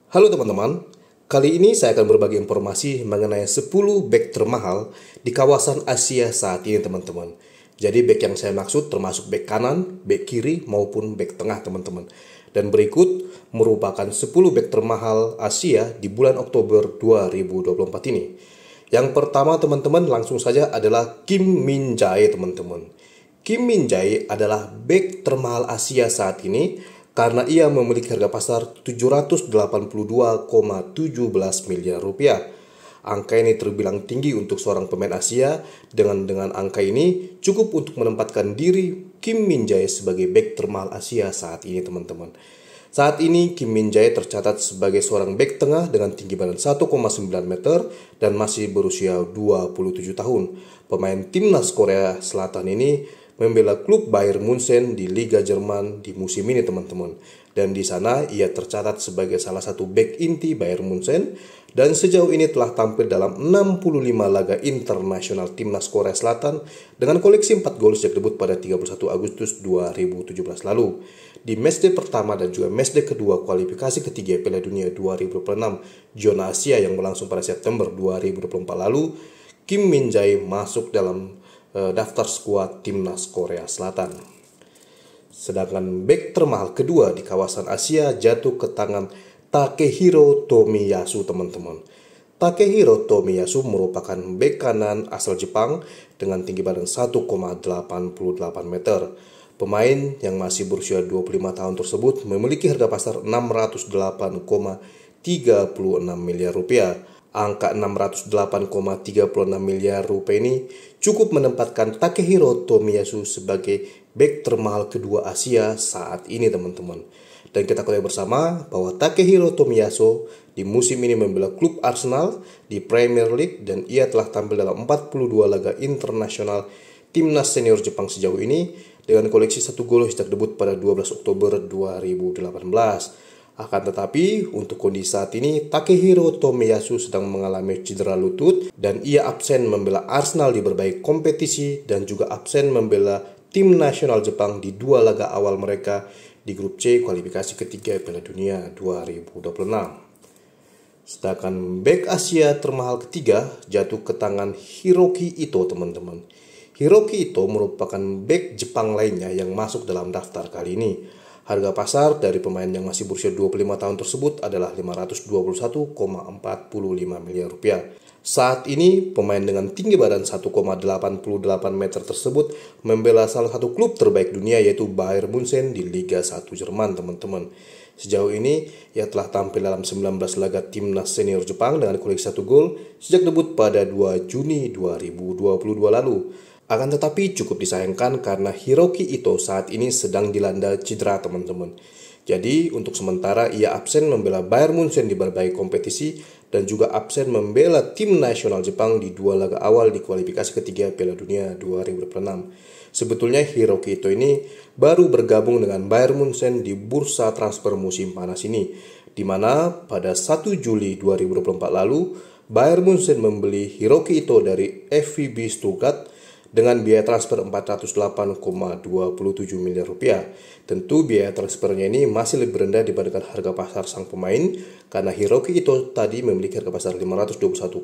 Halo teman-teman, kali ini saya akan berbagi informasi mengenai 10 bek termahal di kawasan Asia saat ini teman-teman. Jadi bek yang saya maksud termasuk bek kanan, bek kiri maupun bek tengah teman-teman. Dan berikut merupakan 10 bek termahal Asia di bulan Oktober 2024 ini. Yang pertama teman-teman langsung saja adalah Kim Min Jae teman-teman. Kim Min Jae adalah bek termahal Asia saat ini karena ia memiliki harga pasar 782,17 miliar rupiah. Angka ini terbilang tinggi untuk seorang pemain Asia. Dengan angka ini cukup untuk menempatkan diri Kim Min Jae sebagai bek termahal Asia saat ini teman-teman. Saat ini Kim Min Jae tercatat sebagai seorang bek tengah dengan tinggi badan 1,9 meter dan masih berusia 27 tahun. Pemain timnas Korea Selatan ini membela klub Bayern Munchen di Liga Jerman di musim ini teman-teman. Dan di sana ia tercatat sebagai salah satu bek inti Bayern Munchen dan sejauh ini telah tampil dalam 65 laga internasional timnas Korea Selatan dengan koleksi 4 gol sejak debut pada 31 Agustus 2017 lalu. Di matchday pertama dan juga matchday kedua kualifikasi ketiga Piala Dunia 2026 zona Asia yang berlangsung pada September 2024 lalu, Kim Min Jae masuk dalam daftar skuad timnas Korea Selatan. Sedangkan bek termahal kedua di kawasan Asia jatuh ke tangan Takehiro Tomiyasu teman-teman. Takehiro Tomiyasu merupakan bek kanan asal Jepang dengan tinggi badan 1,88 meter. Pemain yang masih berusia 25 tahun tersebut memiliki harga pasar 608,36 miliar rupiah. Angka 608,36 miliar rupiah ini cukup menempatkan Takehiro Tomiyasu sebagai bek termahal kedua Asia saat ini teman-teman. Dan kita ketahui bersama bahwa Takehiro Tomiyasu di musim ini membela klub Arsenal di Premier League dan ia telah tampil dalam 42 laga internasional timnas senior Jepang sejauh ini dengan koleksi 1 gol sejak debut pada 12 Oktober 2018. Akan tetapi, untuk kondisi saat ini, Takehiro Tomiyasu sedang mengalami cedera lutut dan ia absen membela Arsenal di berbagai kompetisi dan juga absen membela tim nasional Jepang di 2 laga awal mereka di grup C kualifikasi ketiga Piala Dunia 2026. Sedangkan bek Asia termahal ketiga jatuh ke tangan Hiroki Ito teman-teman. Hiroki Ito merupakan bek Jepang lainnya yang masuk dalam daftar kali ini. Harga pasar dari pemain yang masih berusia 25 tahun tersebut adalah 521,45 miliar rupiah. Saat ini, pemain dengan tinggi badan 1,88 meter tersebut membela salah satu klub terbaik dunia yaitu Bayern Munchen di Liga 1 Jerman, teman-teman. Sejauh ini, ia telah tampil dalam 19 laga timnas senior Jepang dengan koleksi 1 gol sejak debut pada 2 Juni 2022 lalu. Akan tetapi cukup disayangkan karena Hiroki Ito saat ini sedang dilanda cedera teman-teman. Jadi untuk sementara ia absen membela Bayern Munchen di berbagai kompetisi dan juga absen membela tim nasional Jepang di 2 laga awal di kualifikasi ketiga Piala Dunia 2026. Sebetulnya Hiroki Ito ini baru bergabung dengan Bayern Munchen di bursa transfer musim panas ini, di mana pada 1 Juli 2024 lalu Bayern Munchen membeli Hiroki Ito dari VfB Stuttgart dengan biaya transfer 408,27 miliar rupiah. Tentu biaya transfernya ini masih lebih rendah dibandingkan harga pasar sang pemain karena Hiroki Ito tadi memiliki harga pasar 521,45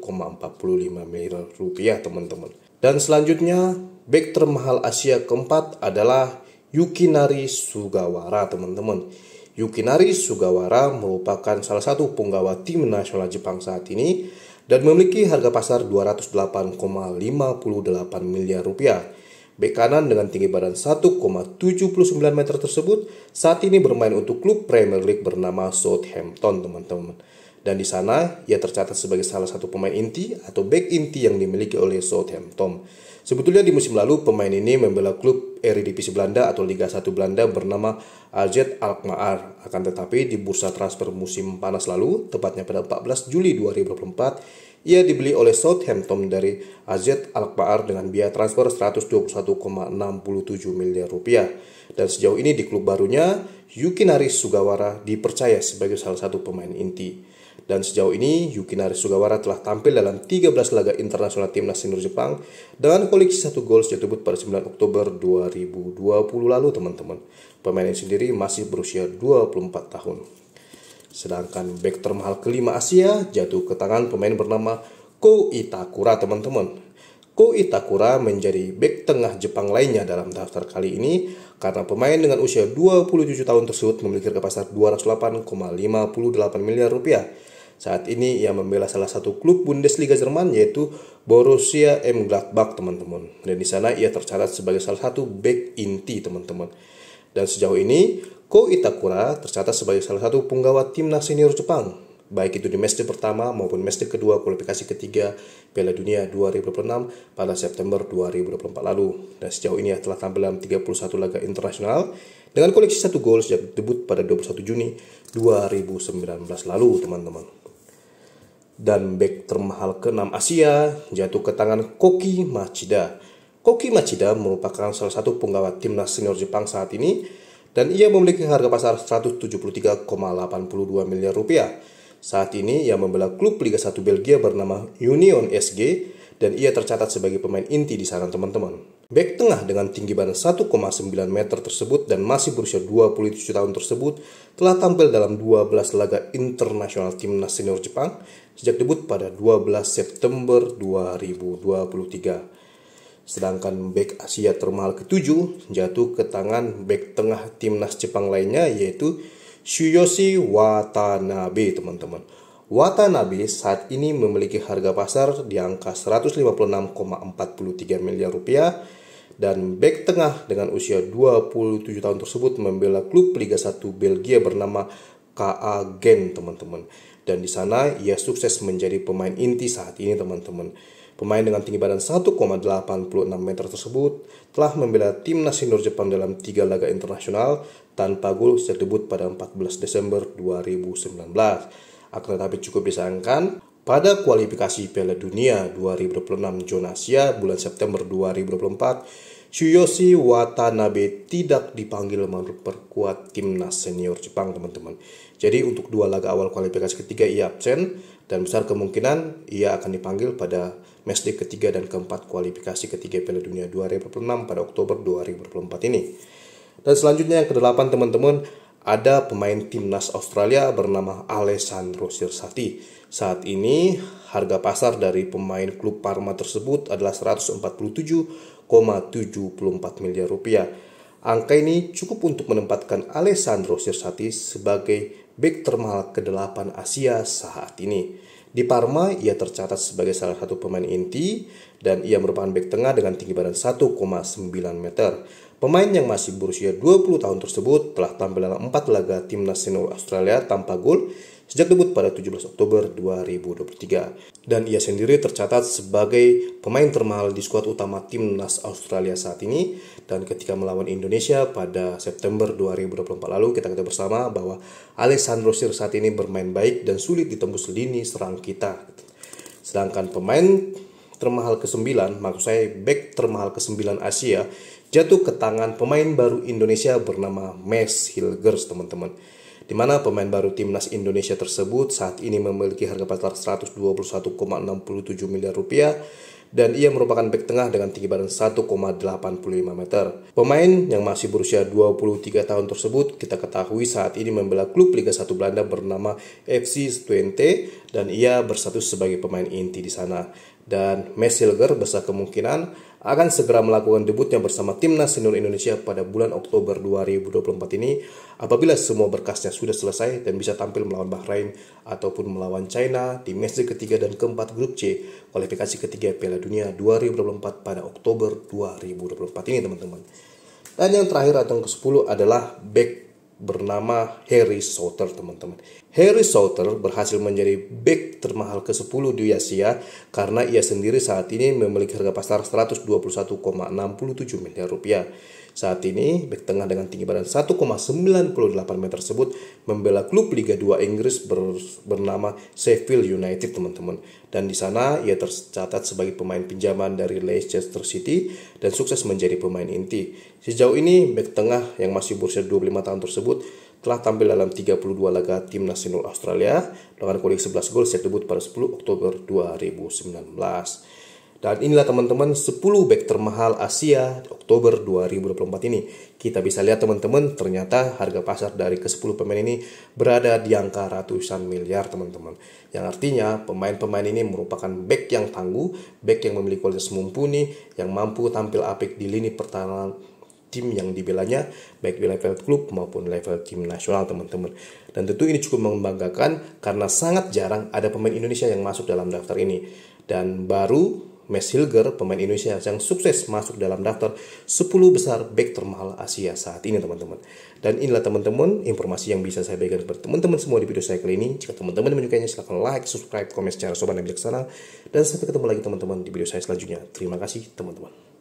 miliar rupiah teman-teman. Dan selanjutnya bek termahal Asia keempat adalah Yukinari Sugawara teman-teman. Yukinari Sugawara merupakan salah satu punggawa tim nasional Jepang saat ini dan memiliki harga pasar 208,58 miliar rupiah. Bek kanan dengan tinggi badan 1,79 meter tersebut saat ini bermain untuk klub Premier League bernama Southampton teman-teman. Dan di sana ia tercatat sebagai salah satu pemain inti atau bek inti yang dimiliki oleh Southampton. Sebetulnya di musim lalu pemain ini membela klub Eredivisie Belanda atau Liga 1 Belanda bernama AZ Alkmaar. Akan tetapi di bursa transfer musim panas lalu, tepatnya pada 14 Juli 2024, ia dibeli oleh Southampton dari AZ Alkmaar dengan biaya transfer 121,67 miliar rupiah. Dan sejauh ini di klub barunya, Yukinari Sugawara dipercaya sebagai salah satu pemain inti. Dan sejauh ini Yukinari Sugawara telah tampil dalam 13 laga internasional timnas senior Jepang dengan koleksi 1 gol sejak debut pada 9 Oktober 2020 lalu teman-teman. Pemain ini sendiri masih berusia 24 tahun. Sedangkan bek termahal kelima Asia jatuh ke tangan pemain bernama Ko Itakura, teman-teman. Ko Itakura menjadi bek tengah Jepang lainnya dalam daftar kali ini karena pemain dengan usia 27 tahun tersebut memiliki harga pasar 208,58 miliar rupiah. Saat ini ia membela salah satu klub Bundesliga Jerman yaitu Borussia Mönchengladbach, teman-teman. Dan di sana ia tercatat sebagai salah satu bek inti, teman-teman. Dan sejauh ini Ko Itakura tercatat sebagai salah satu punggawa timnas senior Jepang, baik itu di matchday pertama maupun matchday kedua kualifikasi ketiga Piala Dunia 2026 pada September 2024 lalu. Dan sejauh ini telah tampil dalam 31 laga internasional dengan koleksi 1 gol sejak debut pada 21 Juni 2019 lalu, teman-teman. Dan bek termahal ke-6 Asia jatuh ke tangan Koki Machida. Koki Machida merupakan salah satu punggawa timnas senior Jepang saat ini dan ia memiliki harga pasar 173,82 miliar rupiah. Saat ini ia membela klub Liga 1 Belgia bernama Union SG dan ia tercatat sebagai pemain inti di sana, teman-teman. Bek tengah dengan tinggi badan 1,9 meter tersebut dan masih berusia 27 tahun tersebut telah tampil dalam 12 laga internasional timnas senior Jepang sejak debut pada 12 September 2023. Sedangkan bek Asia termahal ke-7 jatuh ke tangan bek tengah timnas Jepang lainnya yaitu Tsuyoshi Watanabe, teman-teman. Watanabe saat ini memiliki harga pasar di angka 156,43 miliar rupiah dan bek tengah dengan usia 27 tahun tersebut membela klub Liga 1 Belgia bernama KA Gent, teman-teman. Dan di sana ia sukses menjadi pemain inti saat ini, teman-teman. Pemain dengan tinggi badan 1,86 meter tersebut telah membela timnas senior Jepang dalam 3 laga internasional tanpa gol sejak debut pada 14 Desember 2019. Akan tetapi cukup disayangkan, pada kualifikasi Piala Dunia 2026 zona Asia bulan September 2024, Tsuyoshi Watanabe tidak dipanggil memperkuat timnas senior Jepang, teman-teman. Jadi untuk 2 laga awal kualifikasi ketiga ia absen dan besar kemungkinan ia akan dipanggil pada matchday ketiga dan keempat kualifikasi ketiga Piala Dunia 2026 pada Oktober 2024 ini. Dan selanjutnya yang ke-8, teman-teman, ada pemain timnas Australia bernama Alessandro Sirsati. Saat ini harga pasar dari pemain klub Parma tersebut adalah 147,74 miliar rupiah. Angka ini cukup untuk menempatkan Alessandro Sirsati sebagai bek termahal ke-8 Asia saat ini. Di Parma, ia tercatat sebagai salah satu pemain inti dan ia merupakan bek tengah dengan tinggi badan 1,9 meter. Pemain yang masih berusia 20 tahun tersebut telah tampil dalam 4 laga timnas senior Australia tanpa gol sejak debut pada 17 Oktober 2023. Dan ia sendiri tercatat sebagai pemain termahal di skuad utama timnas Australia saat ini. Dan ketika melawan Indonesia pada September 2024 lalu, kita ketahui bersama bahwa Alessandro Sirsati ini bermain baik dan sulit ditembus lini serang kita. Sedangkan pemain termahal ke-9, maksud saya bek termahal ke-9 Asia, jatuh ke tangan pemain baru Indonesia bernama Mads Hilgers, teman-teman. Di mana pemain baru timnas Indonesia tersebut saat ini memiliki harga pasar 121,67 miliar rupiah dan ia merupakan bek tengah dengan tinggi badan 1,85 meter. Pemain yang masih berusia 23 tahun tersebut kita ketahui saat ini membela klub Liga 1 Belanda bernama FC Twente dan ia berstatus sebagai pemain inti di sana. Dan Mads Hilgers besar kemungkinan akan segera melakukan debutnya bersama timnas senior Indonesia pada bulan Oktober 2024 ini apabila semua berkasnya sudah selesai dan bisa tampil melawan Bahrain ataupun melawan China di match ketiga dan keempat grup C kualifikasi ketiga Piala Dunia 2024 pada Oktober 2024 ini, teman-teman. Dan yang terakhir atau yang ke-10 adalah bek bernama Harry Souttar, teman-teman. Harry Souttar berhasil menjadi bek termahal ke-10 di Asia karena ia sendiri saat ini memiliki harga pasar 121,67 miliar rupiah. Saat ini, bek tengah dengan tinggi badan 1,98 meter tersebut membela klub Liga 2 Inggris bernama Sheffield United, teman-teman. Dan di sana ia tercatat sebagai pemain pinjaman dari Leicester City dan sukses menjadi pemain inti. Sejauh ini, bek tengah yang masih berusia 25 tahun tersebut telah tampil dalam 32 laga timnas senior Australia dengan koleksi 11 gol sejak debut pada 10 Oktober 2019. Dan inilah teman-teman 10 back termahal Asia Oktober 2024 ini. Kita bisa lihat teman-teman, ternyata harga pasar dari ke-10 pemain ini berada di angka ratusan miliar teman-teman. Yang artinya pemain-pemain ini merupakan back yang tangguh, back yang memiliki kualitas mumpuni, yang mampu tampil apik di lini pertahanan tim yang dibelanya, baik di level klub maupun level tim nasional teman-teman. Dan tentu ini cukup membanggakan karena sangat jarang ada pemain Indonesia yang masuk dalam daftar ini. Dan baru Mads Hilger, pemain Indonesia yang sukses masuk dalam daftar 10 besar back termahal Asia saat ini teman-teman. Dan inilah teman-teman informasi yang bisa saya berikan kepada teman-teman semua di video saya kali ini. Jika teman-teman menyukainya silahkan like, subscribe, komen secara sobat dan bijaksana. Dan sampai ketemu lagi teman-teman di video saya selanjutnya. Terima kasih teman-teman.